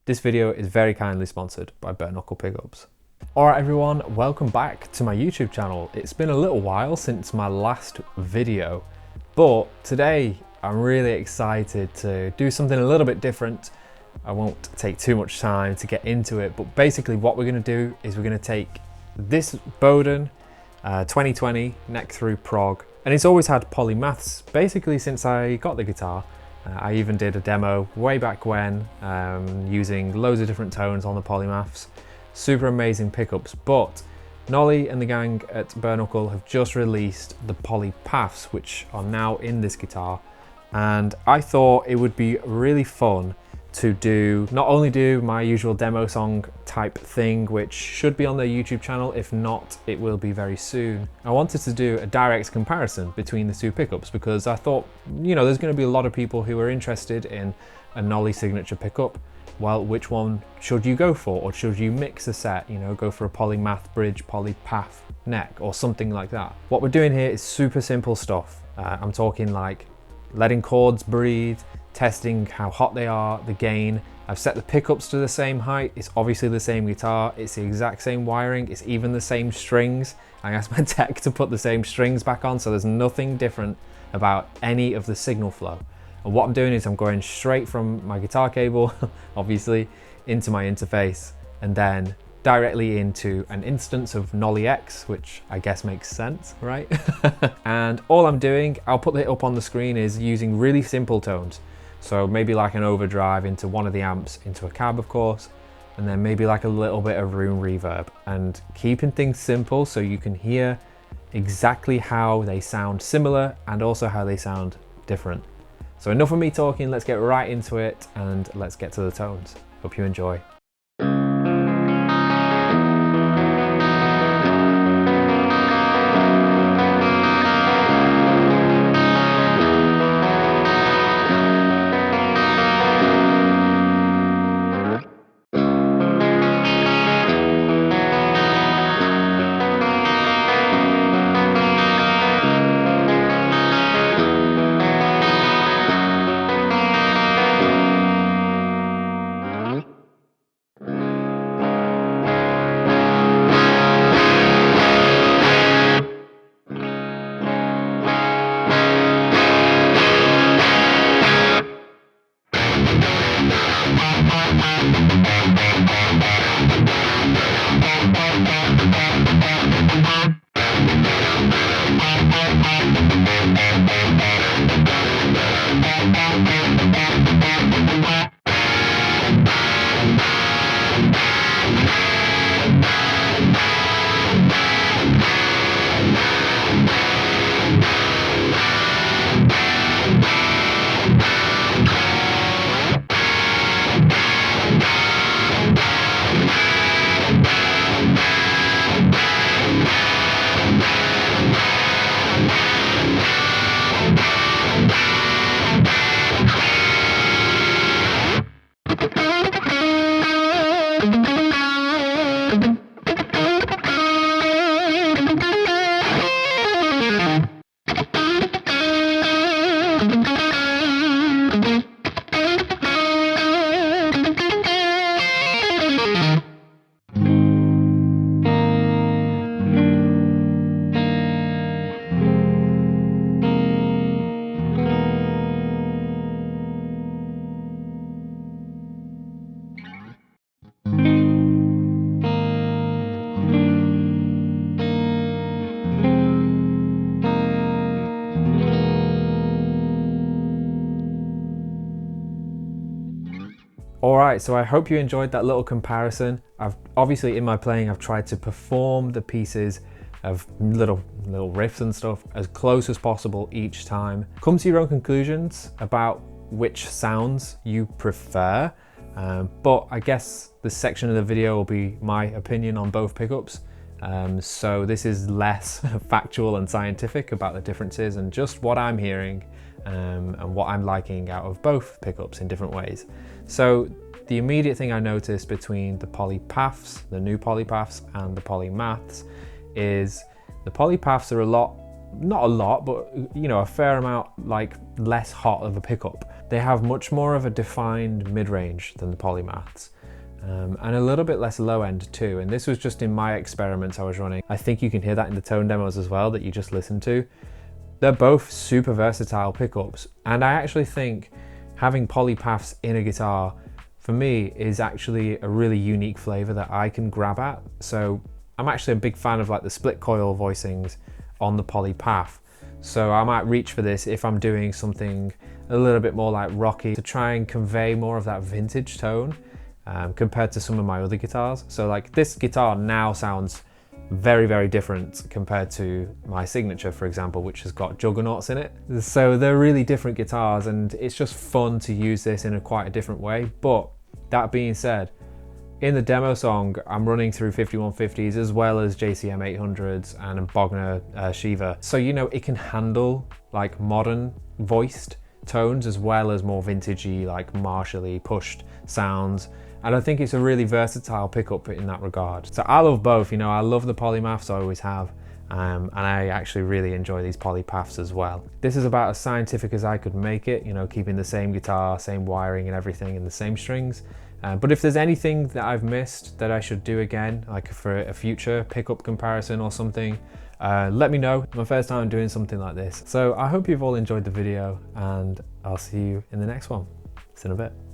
This video is very kindly sponsored by Bare Knuckle Pickups. Alright everyone, welcome back to my YouTube channel. It's been a little while since my last video, but today I'm really excited to do something a little bit different. I won't take too much time to get into it, but basically what we're going to do is we're going to take this Bowden 2020 neck through prog, and it's always had Polymaths basically since I got the guitar. I even did a demo way back when using loads of different tones on the Polymaths. Super amazing pickups, but Nolly and the gang at Bare Knuckle have just released the PolyPafs, which are now in this guitar, and I thought it would be really fun to not only do my usual demo song type thing, which should be on their YouTube channel. If not, it will be very soon. I wanted to do a direct comparison between the two pickups because I thought, you know, there's going to be a lot of people who are interested in a Nolly signature pickup. Well, which one should you go for? Or should you mix a set, you know, go for a Polymath bridge, PolyPaf neck, or something like that? What we're doing here is super simple stuff. I'm talking like letting chords breathe, testing how hot they are, the gain. I've set the pickups to the same height. It's obviously the same guitar. It's the exact same wiring. It's even the same strings. I asked my tech to put the same strings back on, so there's nothing different about any of the signal flow. And what I'm doing is I'm going straight from my guitar cable, obviously, into my interface, and then directly into an instance of Nolly X, which I guess makes sense, right? And all I'm doing, I'll put it up on the screen, is using really simple tones. So maybe like an overdrive into one of the amps, into a cab of course, and then maybe like a little bit of room reverb, and keeping things simple so you can hear exactly how they sound similar and also how they sound different. So enough of me talking, let's get right into it and let's get to the tones. Hope you enjoy. Alright, so I hope you enjoyed that little comparison. Obviously in my playing I've tried to perform the pieces of little riffs and stuff as close as possible each time. Come to your own conclusions about which sounds you prefer, but I guess this section of the video will be my opinion on both pickups. So this is less factual and scientific about the differences and just what I'm hearing and what I'm liking out of both pickups in different ways. So the immediate thing I noticed between the PolyPafs, the new PolyPafs, and the Polymaths is the PolyPafs are not a lot, but you know, a fair amount like less hot of a pickup. they have much more of a defined mid-range than the Polymaths. And a little bit less low end too. And this was just in my experiments I was running. I think you can hear that in the tone demos as well that you just listened to. They're both super versatile pickups. And I actually think having PolyPafs in a guitar, for me, is actually a really unique flavor that I can grab at. So I'm actually a big fan of like the split coil voicings on the PolyPaf. So I might reach for this if I'm doing something a little bit more like rocky to try and convey more of that vintage tone. Compared to some of my other guitars. So like this guitar now sounds very, very different compared to my Signature, for example, which has got juggernauts in it. So they're really different guitars, and it's just fun to use this in quite a different way. But that being said, in the demo song, I'm running through 5150s as well as JCM 800s and a Bogner Shiva. So, you know, it can handle like modern voiced tones as well as more vintagey, like Marshall-y pushed sounds. And I think it's a really versatile pickup in that regard. So I love both, you know, I love the Polymaths, I always have. And I actually really enjoy these PolyPafs as well. This is about as scientific as I could make it, you know, keeping the same guitar, same wiring and everything, and the same strings. But if there's anything that I've missed that I should do again, like for a future pickup comparison or something, let me know. My first time doing something like this. So I hope you've all enjoyed the video, and I'll see you in the next one. See you in a bit.